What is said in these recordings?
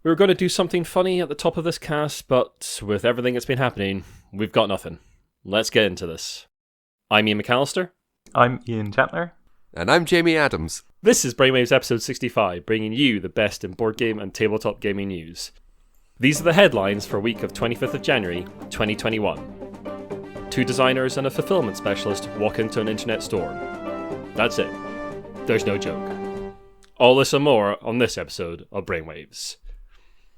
We were going to do something funny at the top of this cast, but with everything that's been happening, we've got nothing. Let's get into this. I'm Ian McAllister. I'm Ian Chandler. And I'm Jamie Adams. This is Brainwaves episode 65, bringing you the best in board game and tabletop gaming news. These are the headlines for week of 25th of January, 2021. 2 designers and a fulfillment specialist walk into an internet store. That's it. There's no joke. All this and more on this episode of Brainwaves.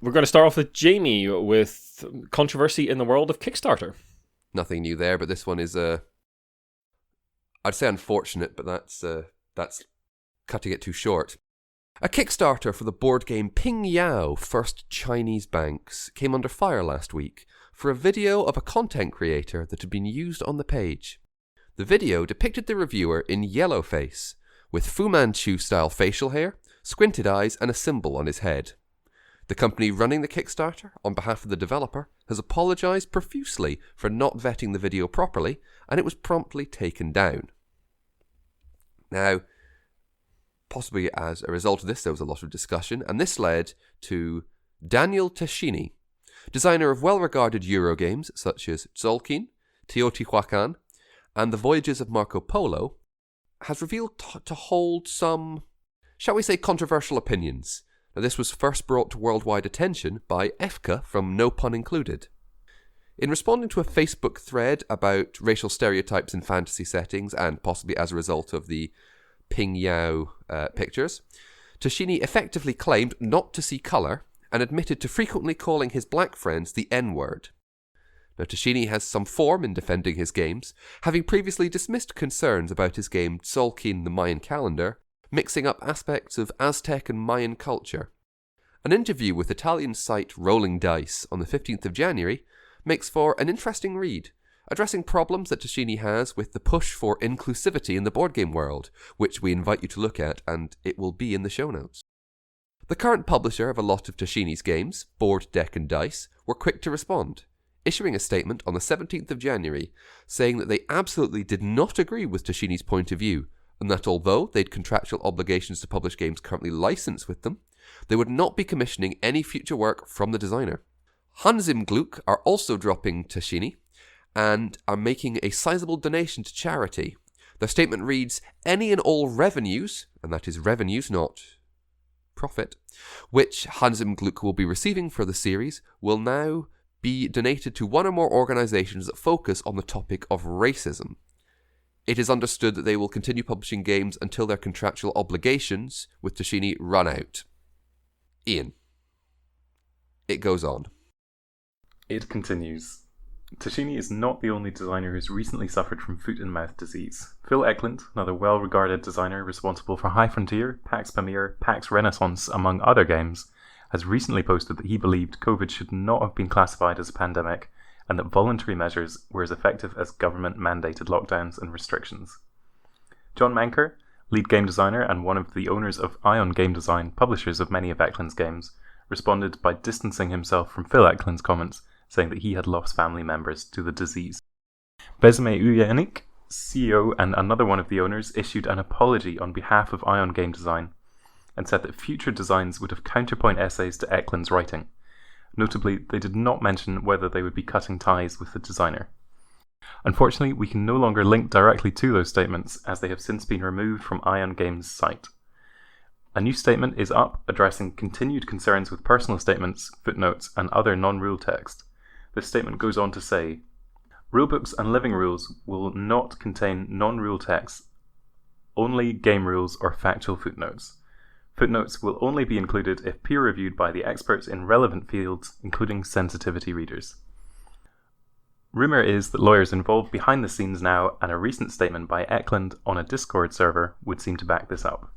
We're going to start off with Jamie with controversy in the world of Kickstarter. Nothing new there, but this one is, I'd say unfortunate, but that's cutting it too short. A Kickstarter for the board game Pingyao, First Chinese Banks, came under fire last week for a video of a content creator that had been used on the page. The video depicted the reviewer in yellowface, with Fu Manchu-style facial hair, squinted eyes, and a symbol on his head. The company running the Kickstarter, on behalf of the developer, has apologised profusely for not vetting the video properly, and it was promptly taken down. Now, possibly as a result of this, there was a lot of discussion, and this led to Daniele Tascini, designer of well-regarded Euro games such as Tzolk'in, Teotihuacan, and The Voyages of Marco Polo, has revealed to hold some, shall we say, controversial opinions. Now, this was first brought to worldwide attention by Efka from No Pun Included. In responding to a Facebook thread about racial stereotypes in fantasy settings, and possibly as a result of the Pingyao pictures, Tascini effectively claimed not to see colour and admitted to frequently calling his black friends the N-word. Now, Tascini has some form in defending his games, having previously dismissed concerns about his game Tzolk'in the Mayan Calendar, mixing up aspects of Aztec and Mayan culture. An interview with Italian site Rolling Dice on the 15th of January makes for an interesting read, addressing problems that Tascini has with the push for inclusivity in the board game world, which we invite you to look at, and it will be in the show notes. The current publisher of a lot of Tascini's games, Board, Deck and Dice, were quick to respond, issuing a statement on the 17th of January saying that they absolutely did not agree with Tascini's point of view, and that although they'd contractual obligations to publish games currently licensed with them, they would not be commissioning any future work from the designer. Hansim Gluck are also dropping Tascini and are making a sizable donation to charity. Their statement reads, "Any and all revenues," and that is revenues, not profit, "which Hansim Gluck will be receiving for the series will now be donated to one or more organisations that focus on the topic of racism. It is understood that they will continue publishing games until their contractual obligations with Tascini run out." Ian. It goes on. It continues. Tascini is not the only designer who's recently suffered from foot and mouth disease. Phil Eklund, another well-regarded designer responsible for High Frontier, PAX Pamir, PAX Renaissance, among other games, has recently posted that he believed COVID should not have been classified as a pandemic, and that voluntary measures were as effective as government-mandated lockdowns and restrictions. John Manker, lead game designer and one of the owners of Ion Game Design, publishers of many of Eklund's games, responded by distancing himself from Phil Eklund's comments, saying that he had lost family members to the disease. Bezme Uyanik, CEO and another one of the owners, issued an apology on behalf of Ion Game Design, and said that future designs would have counterpoint essays to Eklund's writing. Notably, they did not mention whether they would be cutting ties with the designer. Unfortunately, we can no longer link directly to those statements, as they have since been removed from Ion Games' site. A new statement is up addressing continued concerns with personal statements, footnotes, and other non-rule text. This statement goes on to say, "Rulebooks and living rules will not contain non-rule text, only game rules or factual footnotes. Footnotes will only be included if peer-reviewed by the experts in relevant fields, including sensitivity readers." Rumour is that lawyers involved behind the scenes now, and a recent statement by Eklund on a Discord server would seem to back this up.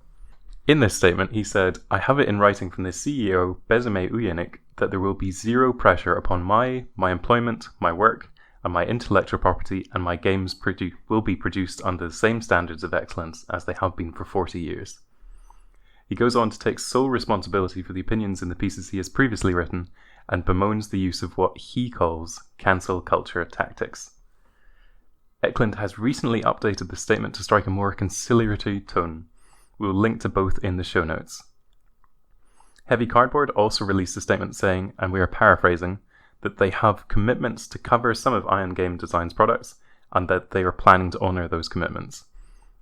In this statement, he said, "I have it in writing from the CEO, Bezme Uyanik, that there will be zero pressure upon my employment, my work, and my intellectual property, and my games will be produced under the same standards of excellence as they have been for 40 years. He goes on to take sole responsibility for the opinions in the pieces he has previously written, and bemoans the use of what he calls cancel culture tactics. Eklund has recently updated the statement to strike a more conciliatory tone. We will link to both in the show notes. Heavy Cardboard also released a statement saying, and we are paraphrasing, that they have commitments to cover some of Ion Game Design's products, and that they are planning to honour those commitments.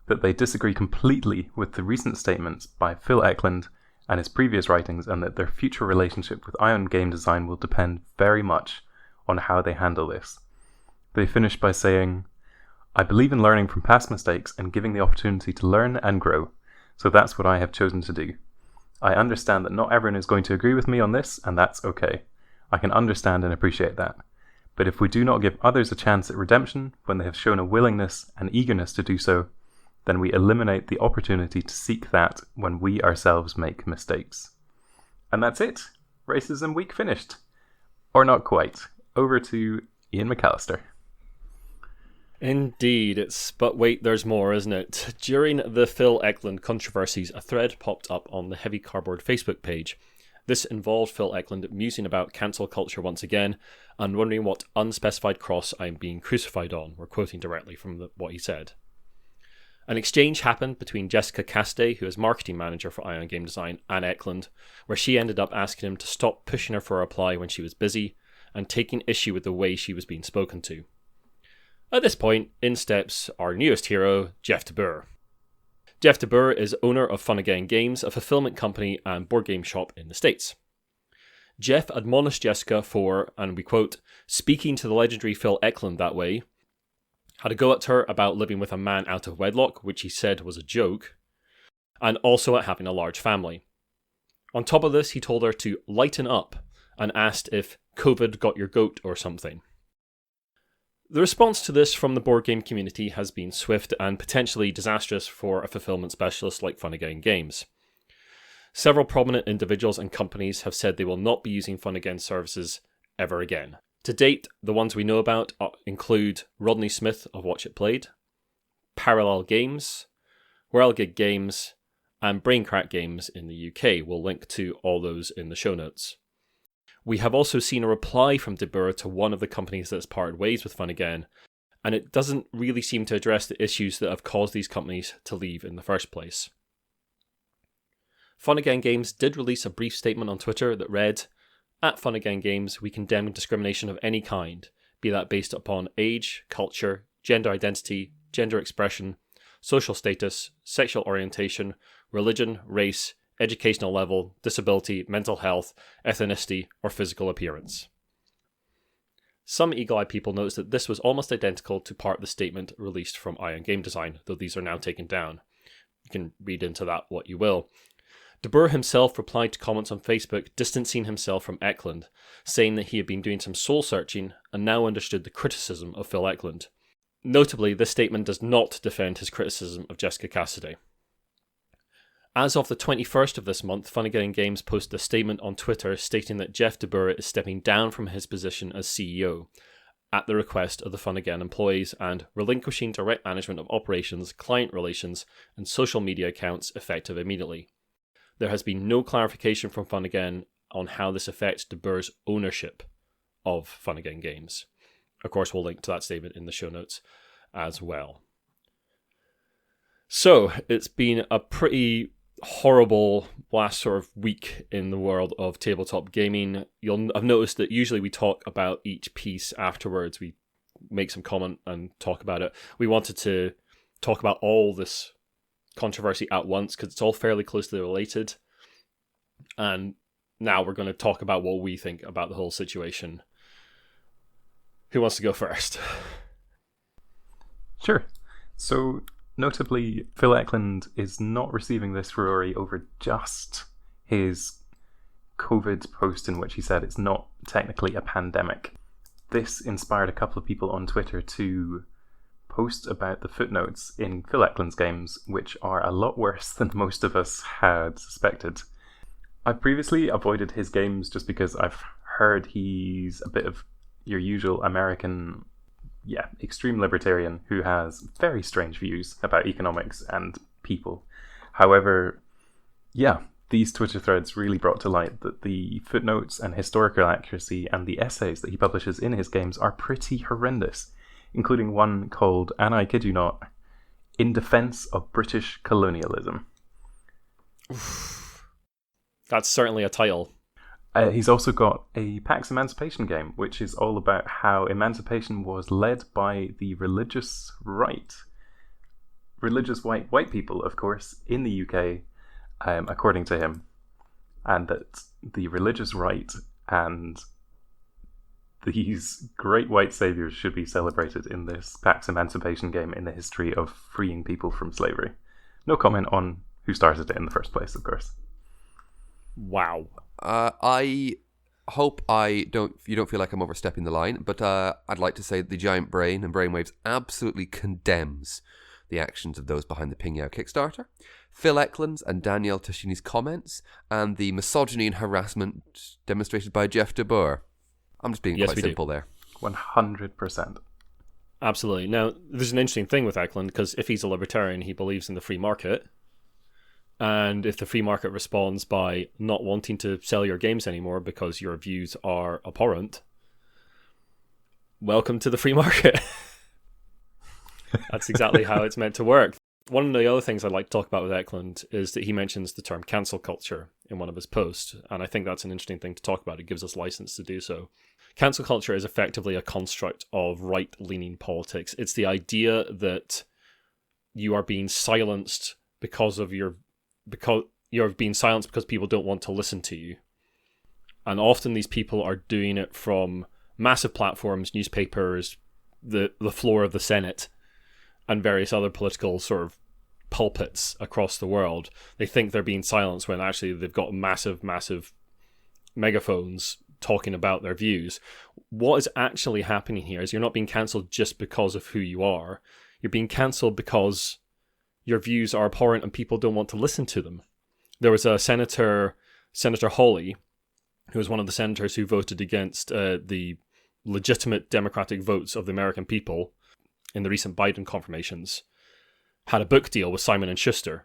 That they disagree completely with the recent statements by Phil Eklund and his previous writings, and that their future relationship with Ion Game Design will depend very much on how they handle this. They finish by saying, I believe in learning from past mistakes and giving the opportunity to learn and grow, so that's what I have chosen to do. I understand that not everyone is going to agree with me on this, and that's okay. I can understand and appreciate that. But if we do not give others a chance at redemption when they have shown a willingness and eagerness to do so, then we eliminate the opportunity to seek that when we ourselves make mistakes. And that's it. Racism week finished. Or not quite. Over to Ian McAllister. Indeed, but wait, there's more, isn't it? During the Phil Eklund controversies, a thread popped up on the Heavy Cardboard Facebook page. This involved Phil Eklund musing about cancel culture once again and wondering what unspecified cross I'm being crucified on. We're quoting directly from what he said. An exchange happened between Jessica Cassidy, who is marketing manager for Ion Game Design, and Eklund, where she ended up asking him to stop pushing her for a reply when she was busy and taking issue with the way she was being spoken to. At this point, in steps our newest hero, Jeff DeBoer. Jeff DeBoer is owner of Fun Again Games, a fulfillment company and board game shop in the States. Jeff admonished Jessica for, and we quote, speaking to the legendary Phil Eklund that way, had a go at her about living with a man out of wedlock, which he said was a joke, and also at having a large family. On top of this, he told her to lighten up and asked if COVID got your goat or something. The response to this from the board game community has been swift and potentially disastrous for a fulfillment specialist like Fun Again Games. Several prominent individuals and companies have said they will not be using Fun Again services ever again. To date, the ones we know about include Rodney Smith of Watch It Played, Parallel Games, Wehrlegig Games, and Braincrack Games in the UK. We'll link to all those in the show notes. We have also seen a reply from DeBoer to one of the companies that's parted ways with Fun Again, and it doesn't really seem to address the issues that have caused these companies to leave in the first place. Fun Again Games did release a brief statement on Twitter that read, "At Fun Again Games, we condemn discrimination of any kind, be that based upon age, culture, gender identity, gender expression, social status, sexual orientation, religion, race, educational level, disability, mental health, ethnicity, or physical appearance." Some eagle-eyed people noticed that this was almost identical to part of the statement released from Ion Game Design, though these are now taken down. You can read into that what you will. DeBoer himself replied to comments on Facebook distancing himself from Eklund, saying that he had been doing some soul-searching and now understood the criticism of Phil Eklund. Notably, this statement does not defend his criticism of Jessica Cassidy. As of the 21st of this month, Fun Again Games posted a statement on Twitter stating that Jeff DeBoer is stepping down from his position as CEO at the request of the Fun Again employees and relinquishing direct management of operations, client relations, and social media accounts effective immediately. There has been no clarification from Fun Again on how this affects DeBoer's ownership of Fun Again Games. Of course, we'll link to that statement in the show notes as well. So, it's been a pretty horrible last sort of week in the world of tabletop gaming. I've noticed that usually we talk about each piece afterwards. We make some comment and talk about it. We wanted to talk about all this controversy at once because it's all fairly closely related. And now we're going to talk about what we think about the whole situation. Who wants to go first? Sure. So, notably, Phil Eklund is not receiving this furore over just his COVID post in which he said it's not technically a pandemic. This inspired a couple of people on Twitter to post about the footnotes in Phil Eklund's games, which are a lot worse than most of us had suspected. I previously avoided his games just because I've heard he's a bit of your usual American extreme libertarian who has very strange views about economics and people. However, these Twitter threads really brought to light that the footnotes and historical accuracy and the essays that he publishes in his games are pretty horrendous, including one called, and I kid you not, In Defense of British Colonialism. That's certainly a title. He's also got a PAX Emancipation game, which is all about how emancipation was led by the religious right. Religious white people, of course, in the UK, according to him. And that the religious right and these great white saviors should be celebrated in this PAX Emancipation game in the history of freeing people from slavery. No comment on who started it in the first place, of course. Wow. I hope you don't feel like I'm overstepping the line, but I'd like to say that the Giant Brain and Brainwaves absolutely condemns the actions of those behind the Pingyao Kickstarter, Phil Eklund's and Daniele Tascini's comments, and the misogyny and harassment demonstrated by Jeff DeBoer. I'm just being quite simple there. 100%. Absolutely. Now, there's an interesting thing with Eklund, because if he's a libertarian, he believes in the free market. And if the free market responds by not wanting to sell your games anymore because your views are abhorrent, welcome to the free market. That's exactly how it's meant to work. One of the other things I'd like to talk about with Eklund is that he mentions the term cancel culture in one of his posts, and I think that's an interesting thing to talk about. It gives us license to do so. Cancel culture is effectively a construct of right-leaning politics. It's the idea that you are being silenced because you're being silenced because people don't want to listen to you. And often these people are doing it from massive platforms, newspapers, the floor of the Senate, and various other political sort of pulpits across the world. They think they're being silenced when actually they've got massive megaphones talking about their views. What is actually happening here is you're not being cancelled just because of who you are. You're being cancelled because your views are abhorrent and people don't want to listen to them. There was a Senator Hawley, who was one of the senators who voted against the legitimate democratic votes of the American people in the recent Biden confirmations, had a book deal with Simon & Schuster.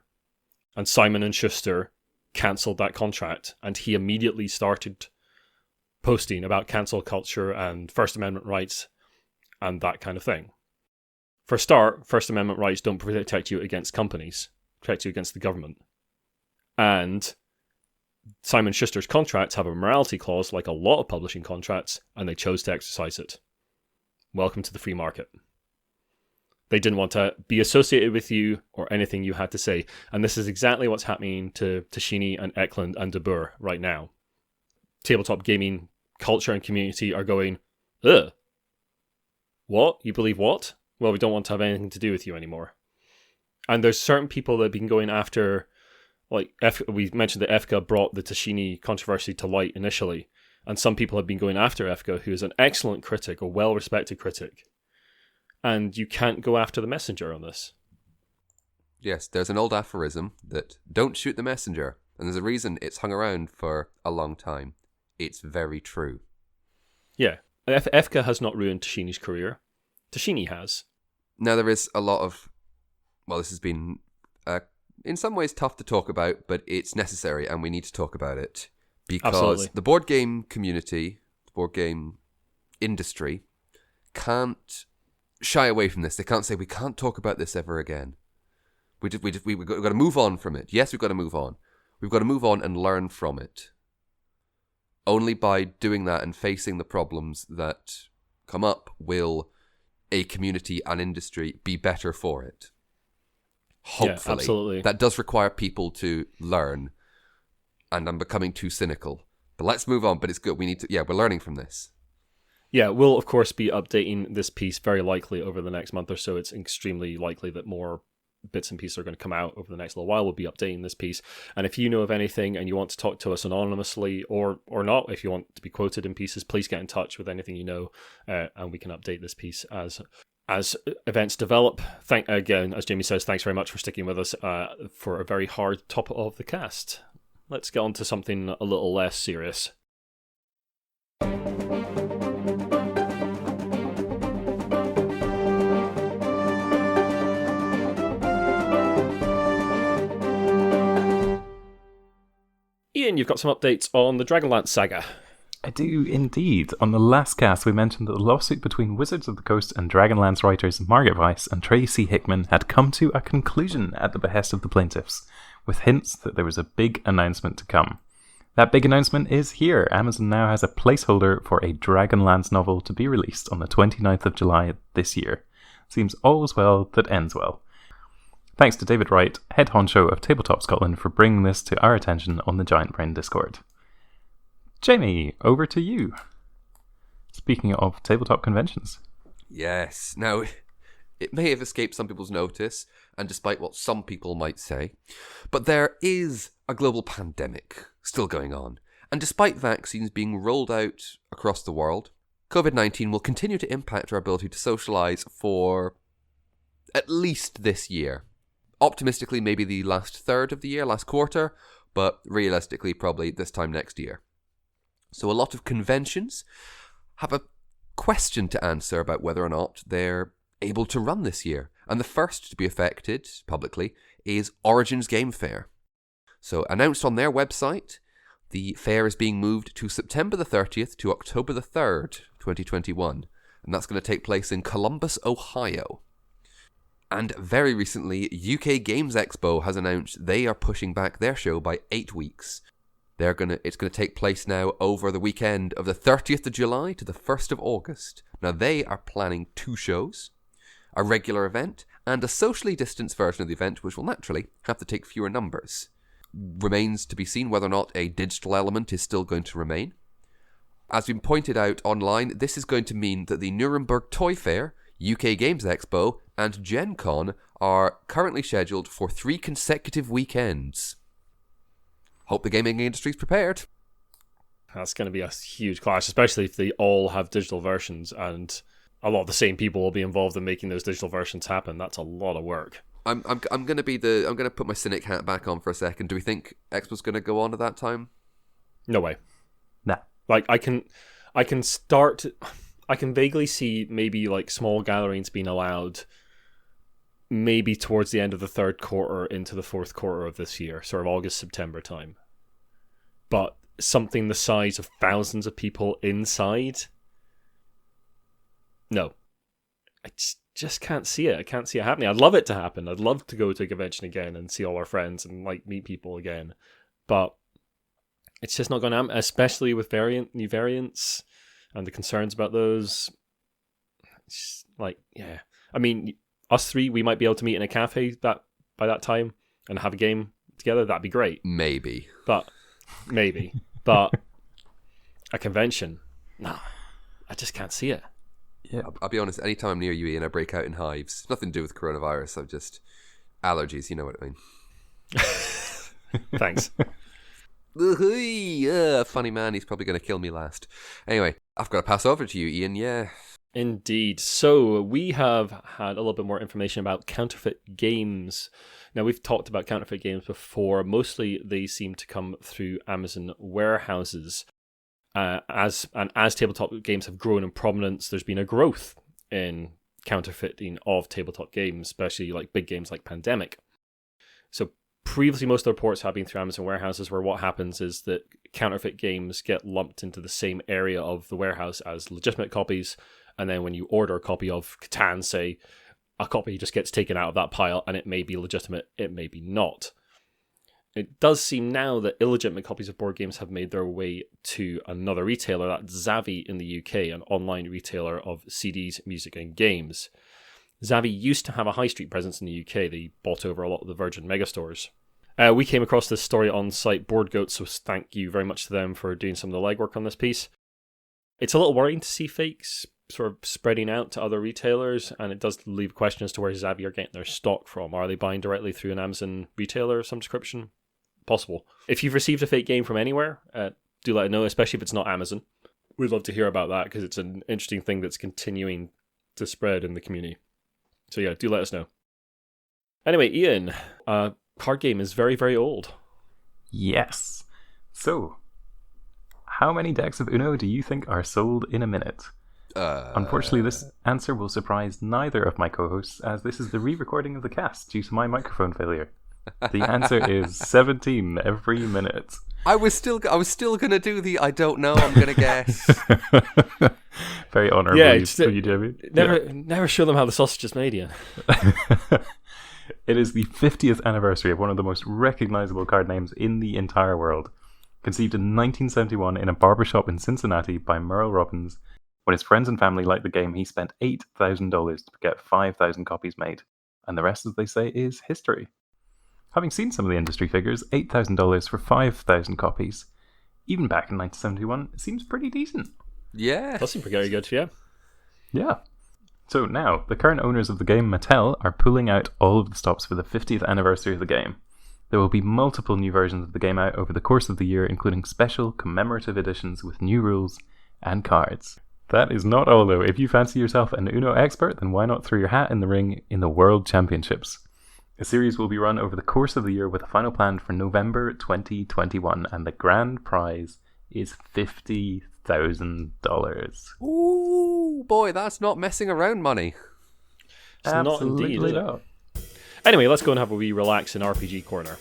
And Simon & Schuster cancelled that contract, and he immediately started posting about cancel culture and First Amendment rights and that kind of thing. For a start, First Amendment rights don't protect you against companies, protect you against the government. And Simon & Schuster's contracts have a morality clause like a lot of publishing contracts, and they chose to exercise it. Welcome to the free market. They didn't want to be associated with you or anything you had to say. And this is exactly what's happening to Tascini and Eklund and DeBoer right now. Tabletop gaming culture and community are going, ugh. What? You believe what? Well, we don't want to have anything to do with you anymore. And there's certain people that have been going after, like, we mentioned that Efka brought the Tascini controversy to light initially. And some people have been going after Efka, who is an excellent critic, a well-respected critic. And you can't go after the messenger on this. Yes, there's an old aphorism that don't shoot the messenger. And there's a reason it's hung around for a long time. It's very true. Yeah. Efka has not ruined Tascini's career. Tascini has. Now, there is a lot of... Well, this has been, in some ways, tough to talk about, but it's necessary, and we need to talk about it. Because Absolutely. The board game community, the board game industry, can't shy away from this. They can't say, we can't talk about this ever again. We've got to move on from it. Yes, we've got to move on. We've got to move on and learn from it. Only by doing that and facing the problems that come up will a community and industry be better for it. Hopefully. Yeah, absolutely. That does require people to learn. And I'm becoming too cynical. But let's move on. But it's good. We're learning from this. Yeah, we'll of course be updating this piece very likely over the next month or so. It's extremely likely that more bits and pieces are going to come out over the next little while. We'll be updating this piece. And if you know of anything and you want to talk to us anonymously or not, if you want to be quoted in pieces, please get in touch with anything you know, and we can update this piece as events develop. Again, as Jamie says, thanks very much for sticking with us for a very hard top of the cast. Let's get on to something a little less serious. Ian, you've got some updates on the Dragonlance saga. I do indeed. On the last cast, we mentioned that the lawsuit between Wizards of the Coast and Dragonlance writers Margaret Weiss and Tracy Hickman had come to a conclusion at the behest of the plaintiffs, with hints that there was a big announcement to come. That big announcement is here. Amazon now has a placeholder for a Dragonlance novel to be released on the 29th of July this year. Seems all's well that ends well. Thanks to David Wright, head honcho of Tabletop Scotland, for bringing this to our attention on the Giant Brain Discord. Jamie, over to you. Speaking of tabletop conventions. Yes. Now, it may have escaped some people's notice, and despite what some people might say, but there is a global pandemic still going on. And despite vaccines being rolled out across the world, COVID-19 will continue to impact our ability to socialise for at least this year. Optimistically, maybe the last third of the year, last quarter, but realistically, probably this time next year. So a lot of conventions have a question to answer about whether or not they're able to run this year. And the first to be affected, publicly, is Origins Game Fair. So announced on their website, the fair is being moved to September the 30th to October the 3rd, 2021. And that's going to take place in Columbus, Ohio. And very recently, UK Games Expo has announced they are pushing back their show by 8 weeks. It's going to take place now over the weekend of the 30th of July to the 1st of August. Now they are planning 2 shows, a regular event, and a socially distanced version of the event, which will naturally have to take fewer numbers. Remains to be seen whether or not a digital element is still going to remain. As been pointed out online, this is going to mean that the Nuremberg Toy Fair, UK Games Expo, and Gen Con are currently scheduled for 3 consecutive weekends. Hope the gaming industry's prepared. That's going to be a huge clash, especially if they all have digital versions, and a lot of the same people will be involved in making those digital versions happen. That's a lot of work. I'm going to put my cynic hat back on for a second. Do we think Expo's going to go on at that time? No way. Nah. Like I can vaguely see maybe like small gatherings being allowed maybe towards the end of the 3rd quarter into the 4th quarter of this year, sort of August, September time. But something the size of thousands of people inside? No. I just can't see it. I can't see it happening. I'd love it to happen. I'd love to go to a convention again and see all our friends and like meet people again. But it's just not going to happen, especially with new variants and the concerns about those. It's like, yeah. I mean, us 3, we might be able to meet in a cafe by that time and have a game together. That'd be great. Maybe. But a convention, no, I just can't see it. Yeah. I'll be honest, anytime I'm near you, Ian, I break out in hives. Nothing to do with coronavirus. I'm just allergies, you know what I mean. Thanks. Funny man, he's probably going to kill me last. Anyway, I've got to pass over to you, Ian, yeah. Indeed. So we have had a little bit more information about counterfeit games. Now, we've talked about counterfeit games before. Mostly they seem to come through Amazon warehouses. As tabletop games have grown in prominence, there's been a growth in counterfeiting of tabletop games, especially like big games like Pandemic. So previously, most of the reports have been through Amazon warehouses, where what happens is that counterfeit games get lumped into the same area of the warehouse as legitimate copies, and then when you order a copy of Catan, say, a copy just gets taken out of that pile, and it may be legitimate, it may be not. It does seem now that illegitimate copies of board games have made their way to another retailer, that's Zavvi in the UK, an online retailer of CDs, music, and games. Zavvi used to have a high street presence in the UK. They bought over a lot of the Virgin megastores. We came across this story on site Board Goat, so thank you very much to them for doing some of the legwork on this piece. It's a little worrying to see fakes sort of spreading out to other retailers, and it does leave a question as to where Zavvi are getting their stock from. Are they buying directly through an Amazon retailer of some description? Possible. If you've received a fake game from anywhere, do let us know, especially if it's not Amazon. We'd love to hear about that, because it's an interesting thing that's continuing to spread in the community. So yeah, do let us know. Anyway, Ian, card game is very, very old. Yes. So, how many decks of Uno do you think are sold in a minute? Unfortunately, this answer will surprise neither of my co-hosts, as this is the re-recording of the cast due to my microphone failure. The answer is 17 every minute. I was still gonna do the I don't know, I'm gonna guess. Very honourable of you, Jamie. Never show them how the sausage is made, Ian. It is the 50th anniversary of one of the most recognisable card names in the entire world. Conceived in 1971 in a barbershop in Cincinnati by Merle Robbins, when his friends and family liked the game, he spent $8,000 to get 5,000 copies made. And the rest, as they say, is history. Having seen some of the industry figures, $8,000 for 5,000 copies, even back in 1971, it seems pretty decent. Yeah. That seems very good, yeah. Yeah. So now, the current owners of the game, Mattel, are pulling out all of the stops for the 50th anniversary of the game. There will be multiple new versions of the game out over the course of the year, including special commemorative editions with new rules and cards. That is not all, though. If you fancy yourself an Uno expert, then why not throw your hat in the ring in the World Championships? A series will be run over the course of the year with a final planned for November 2021, and the grand prize is $50,000. Ooh, boy, that's not messing around money. It's not indeed, is it? not. Anyway, let's go and have a wee relax in RPG Corner.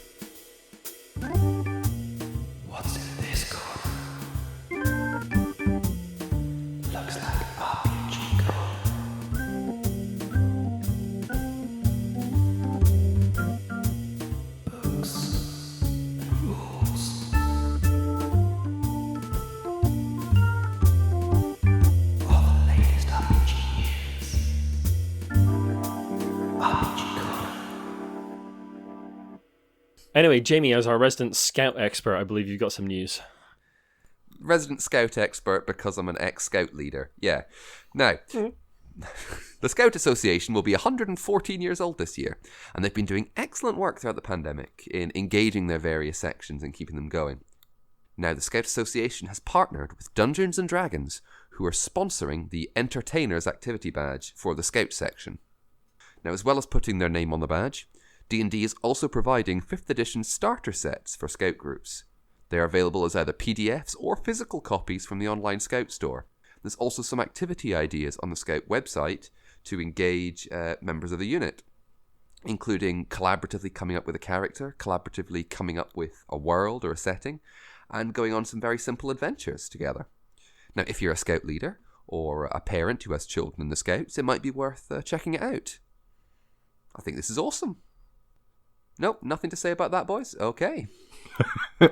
What's in this corner? Looks like RPG corner. Books and rules. All the latest RPG news. RPG corner. Anyway, Jamie, as our resident scout expert, I believe you've got some news. Resident Scout expert because I'm an ex-Scout leader. Yeah. Now, the Scout Association will be 114 years old this year, and they've been doing excellent work throughout the pandemic in engaging their various sections and keeping them going. Now, the Scout Association has partnered with Dungeons & Dragons, who are sponsoring the Entertainers Activity Badge for the Scout section. Now, as well as putting their name on the badge, D&D is also providing 5th edition starter sets for Scout groups. They are available as either PDFs or physical copies from the online Scout store. There's also some activity ideas on the Scout website to engage members of the unit, including collaboratively coming up with a character, collaboratively coming up with a world or a setting, and going on some very simple adventures together. Now, if you're a Scout leader or a parent who has children in the Scouts, it might be worth checking it out. I think this is awesome. Nope, nothing to say about that, boys? Okay.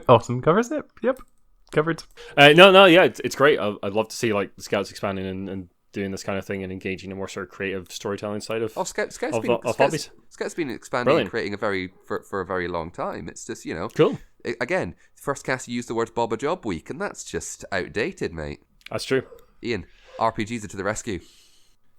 Awesome. Covers it. Yep. Covered. Yeah, it's great. I'd love to see like the Scouts expanding and doing this kind of thing and engaging in a more sort of creative storytelling side of Scouts of been hobbies. Scouts been expanding Brilliant. and creating for a very long time. It's just, Cool. Again, first cast you used the words Bob a Job Week, and that's just outdated, mate. That's true. Ian, RPGs are to the rescue.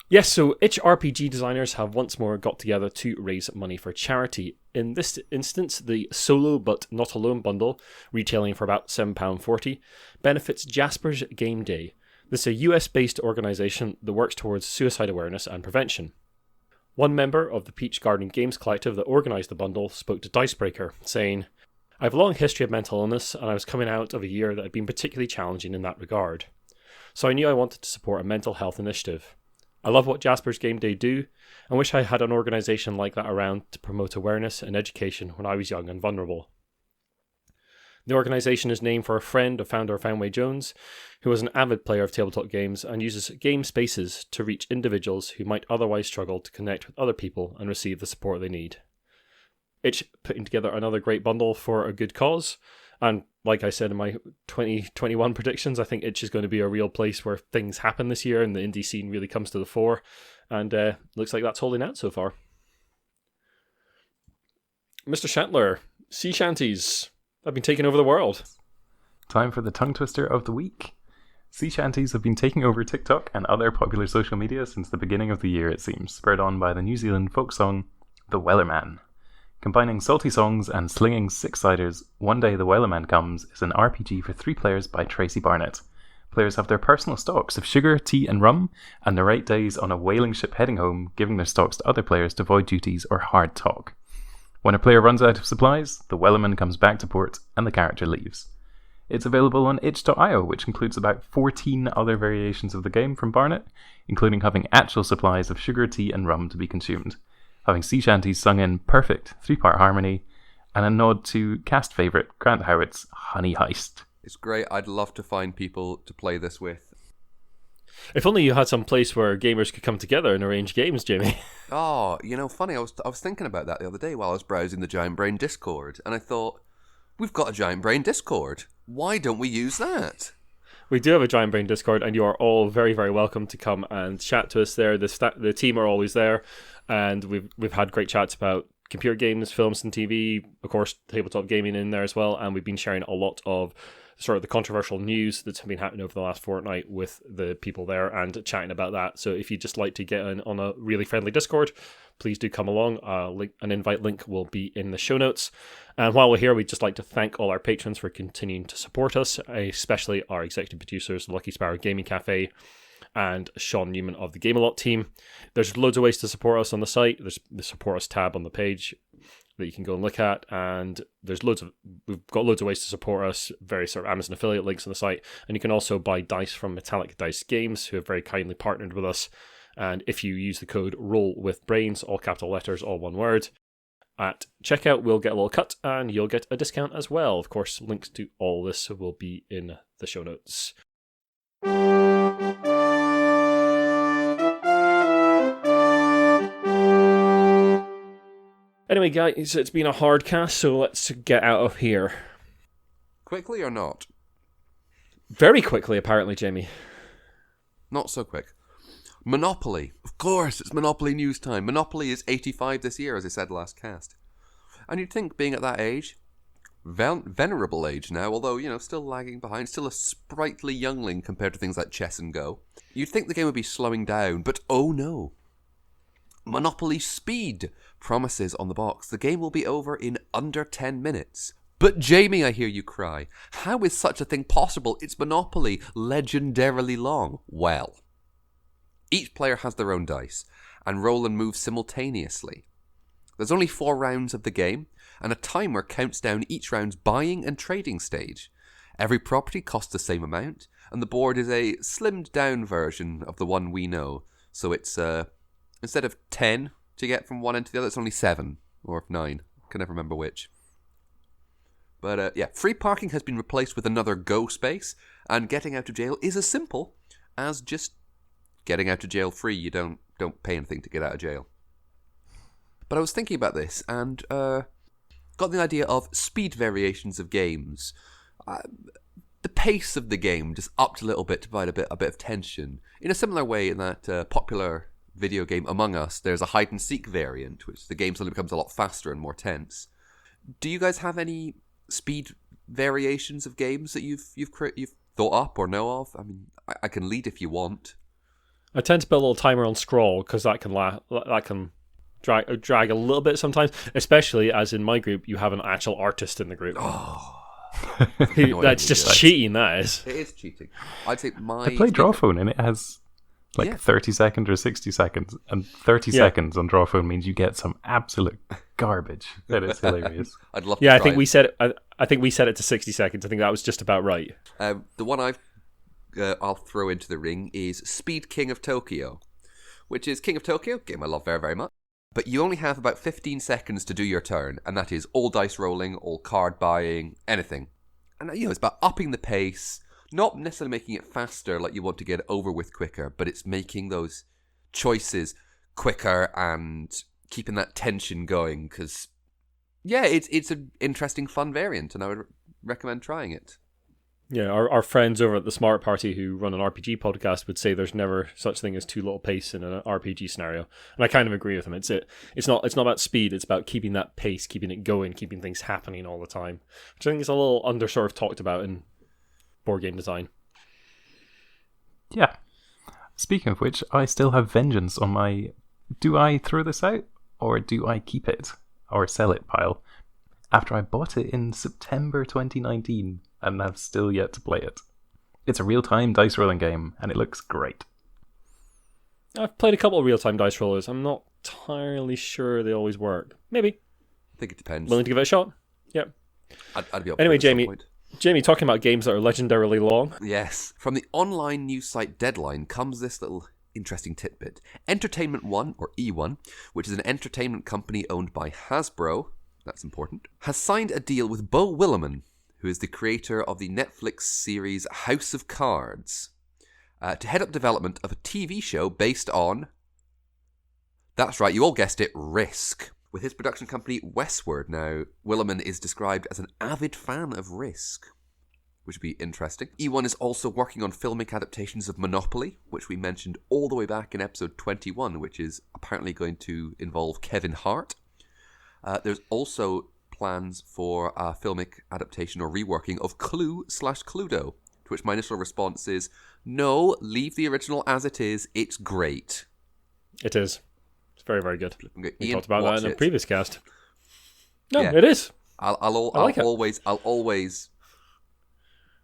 Yes, so itch RPG designers have once more got together to raise money for charity. In this instance, the Solo But Not Alone bundle, retailing for about £7.40, benefits Jasper's Game Day. This is a US-based organisation that works towards suicide awareness and prevention. One member of the Peach Garden Games Collective that organised the bundle spoke to Dicebreaker, saying, "I have a long history of mental illness, and I was coming out of a year that had been particularly challenging in that regard. So I knew I wanted to support a mental health initiative. I love what Jasper's Game Day do, and wish I had an organisation like that around to promote awareness and education when I was young and vulnerable." The organisation is named for a friend of founder Fenway Jones, who was an avid player of tabletop games and uses game spaces to reach individuals who might otherwise struggle to connect with other people and receive the support they need. It's putting together another great bundle for a good cause, and like I said in my 2021 predictions, I think Itch is going to be a real place where things happen this year and the indie scene really comes to the fore, and looks like that's holding out so far. Mr. Shatler, sea shanties have been taking over the world. Time for the tongue twister of the week. Sea shanties have been taking over TikTok and other popular social media since the beginning of the year, it seems, spurred on by the New Zealand folk song, The Wellerman. Combining salty songs and slinging six-siders, One Day the Wellerman Comes is an RPG for 3 players by Tracy Barnett. Players have their personal stocks of sugar, tea and rum, and narrate days on a whaling ship heading home, giving their stocks to other players to avoid duties or hard talk. When a player runs out of supplies, the Wellerman comes back to port and the character leaves. It's available on itch.io, which includes about 14 other variations of the game from Barnett, including having actual supplies of sugar, tea and rum to be consumed, having sea shanties sung in perfect 3-part harmony, and a nod to cast favourite Grant Howitt's Honey Heist. It's great. I'd love to find people to play this with. If only you had some place where gamers could come together and arrange games, Jamie. Oh, funny, I was thinking about that the other day while I was browsing the Giant Brain Discord, and I thought, we've got a Giant Brain Discord. Why don't we use that? We do have a Giant Brain Discord, and you are all very, very welcome to come and chat to us there. The team are always there, and we've had great chats about computer games, films and TV, of course, tabletop gaming in there as well, and we've been sharing a lot of sort of the controversial news that's been happening over the last fortnight with the people there and chatting about that. So if you'd just like to get in on a really friendly Discord, please do come along. An invite link will be in the show notes. And while we're here, we'd just like to thank all our patrons for continuing to support us, especially our executive producers, Lucky Sparrow Gaming Cafe and Sean Newman of the Game-A-Lot team. There's loads of ways to support us on the site. There's the Support Us tab on the page that you can go and look at, and we've got loads of ways to support us, various sort of Amazon affiliate links on the site, and you can also buy dice from Metallic Dice Games, who have very kindly partnered with us. And if you use the code ROLLWITHBRAINS, all capital letters, all one word, at checkout, we'll get a little cut, and you'll get a discount as well. Of course, links to all this will be in the show notes. Anyway, guys, it's been a hard cast, so let's get out of here. Quickly or not? Very quickly, apparently, Jamie. Not so quick. Monopoly. Of course, it's Monopoly news time. Monopoly is 85 this year, as I said last cast. And you'd think, being at that age, venerable age now, although, still lagging behind, still a sprightly youngling compared to things like Chess and Go, you'd think the game would be slowing down, but oh no. Monopoly Speed promises on the box the game will be over in under 10 minutes. But Jamie, I hear you cry, how is such a thing possible? It's Monopoly, legendarily long. Well, each player has their own dice, and roll and move simultaneously. There's only 4 rounds of the game, and a timer counts down each round's buying and trading stage. Every property costs the same amount, and the board is a slimmed down version of the one we know. So it's, instead of 10 to get from one end to the other, it's only 7, or 9. I can never remember which. But free parking has been replaced with another Go space, and getting out of jail is as simple as just getting out of jail free. You don't pay anything to get out of jail. But I was thinking about this, and got the idea of speed variations of games. The pace of the game just upped a little bit to provide a bit of tension. In a similar way in that popular video game Among Us, there's a hide and seek variant, which the game suddenly becomes a lot faster and more tense. Do you guys have any speed variations of games that you've thought up or know of? I mean, I can lead if you want. I tend to put a little timer on scroll because that can drag a little bit sometimes, especially as in my group you have an actual artist in the group. Oh, that's just cheating. That is. It is cheating. I'd say I play Drawphone and it has 30 seconds or 60 seconds, and 30 seconds on Drawphone means you get some absolute garbage. That is hilarious. I'd love to try I think we set it. I think we set it to 60 seconds. I think that was just about right. The one I'll throw into the ring is Speed King of Tokyo, which is King of Tokyo, game I love very, very much. But you only have about 15 seconds to do your turn, and that is all dice rolling, all card buying, anything. And it's about upping the pace, not necessarily making it faster like you want to get it over with quicker, but it's making those choices quicker and keeping that tension going, because, it's an interesting, fun variant, and I would recommend trying it. Yeah, our friends over at the Smart Party who run an RPG podcast would say there's never such thing as too little pace in an RPG scenario, and I kind of agree with them. It's not about speed; it's about keeping that pace, keeping it going, keeping things happening all the time, which I think is a little under talked about in board game design. Yeah. Speaking of which, I still have vengeance on my do I throw this out or do I keep it or sell it pile after I bought it in September 2019. And have still yet to play it. It's a real-time dice rolling game, and it looks great. I've played a couple of real-time dice rollers. I'm not entirely sure they always work. Maybe. I think it depends. Willing to give it a shot? Yep. I'd be up anyway, for it at some point. Jamie, talking about games that are legendarily long. Yes. From the online news site Deadline comes this little interesting tidbit. Entertainment One, or E1, which is an entertainment company owned by Hasbro, that's important, has signed a deal with Bo Willimon, who is the creator of the Netflix series House of Cards, to head up development of a TV show based on, that's right, you all guessed it, Risk. With his production company Westward now, Willimon is described as an avid fan of Risk. which would be interesting. E1 is also working on filmic adaptations of Monopoly, which we mentioned all the way back in episode 21, which is apparently going to involve Kevin Hart. There's also plans for a filmic adaptation or reworking of Clue/Cluedo, to which my initial response is, no, leave the original as it is. It's great. It is. It's very, very good. We Ian, talked about that in a it. previous cast. No, Yeah. it is. I'll always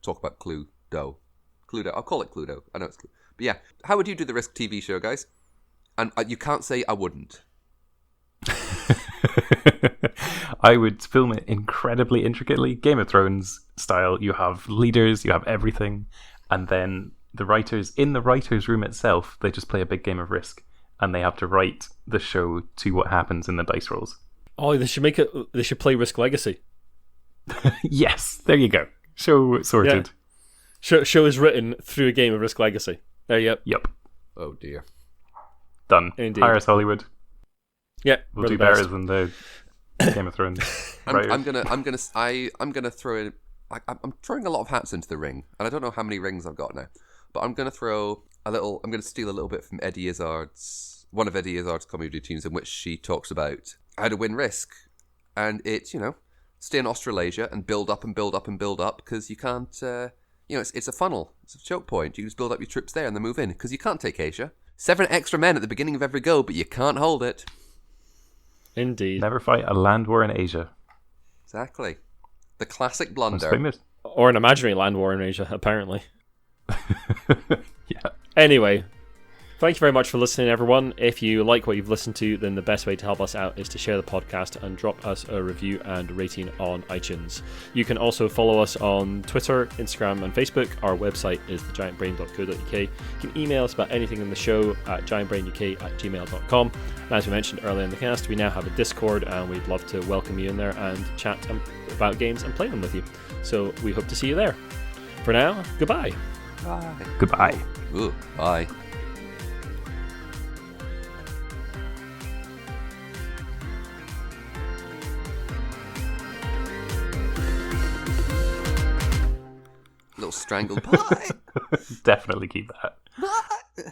talk about Cluedo. I'll call it Cluedo. I know it's Clue. But yeah, how would you do the Risk TV show, guys? And you can't say I wouldn't. I would film it incredibly intricately, Game of Thrones style. You have leaders, you have everything, and then the writers, in the writer's room itself, they just play a big game of Risk, and they have to write the show to what happens in the dice rolls. Oh, they should make it. They should play Risk Legacy. Yes, there you go. Show sorted. Yeah. Show is written through a game of Risk Legacy. There you go. Yep. Oh dear. Done. Indeed. Hire us, Hollywood. Yeah, We'll do better than the Game of Thrones. I'm gonna throw in. I'm throwing a lot of hats into the ring, and I don't know how many rings I've got now, but I'm gonna throw a little. I'm gonna steal a little bit from Eddie Izzard's one of Eddie Izzard's comedy routines, in which she talks about how to win Risk, and it's stay in Australasia and build up and build up and build up, because you can't. It's a funnel. It's a choke point. You just build up your troops there and then move in, because you can't take Asia. 7 extra men at the beginning of every go, but you can't hold it. Indeed. Never fight a land war in Asia. Exactly. The classic blunder. Famous. Or an imaginary land war in Asia, apparently. Yeah. Anyway, thank you very much for listening, everyone. If you like what you've listened to, then the best way to help us out is to share the podcast and drop us a review and rating on iTunes. You can also follow us on Twitter, Instagram, and Facebook. Our website is thegiantbrain.co.uk. You can email us about anything in the show at giantbrainuk@gmail.com. And as we mentioned earlier in the cast, we now have a Discord, and we'd love to welcome you in there and chat about games and play them with you. So we hope to see you there. For now, goodbye. Bye. Goodbye. Ooh, bye. Little strangled pie. Definitely keep that. Bye.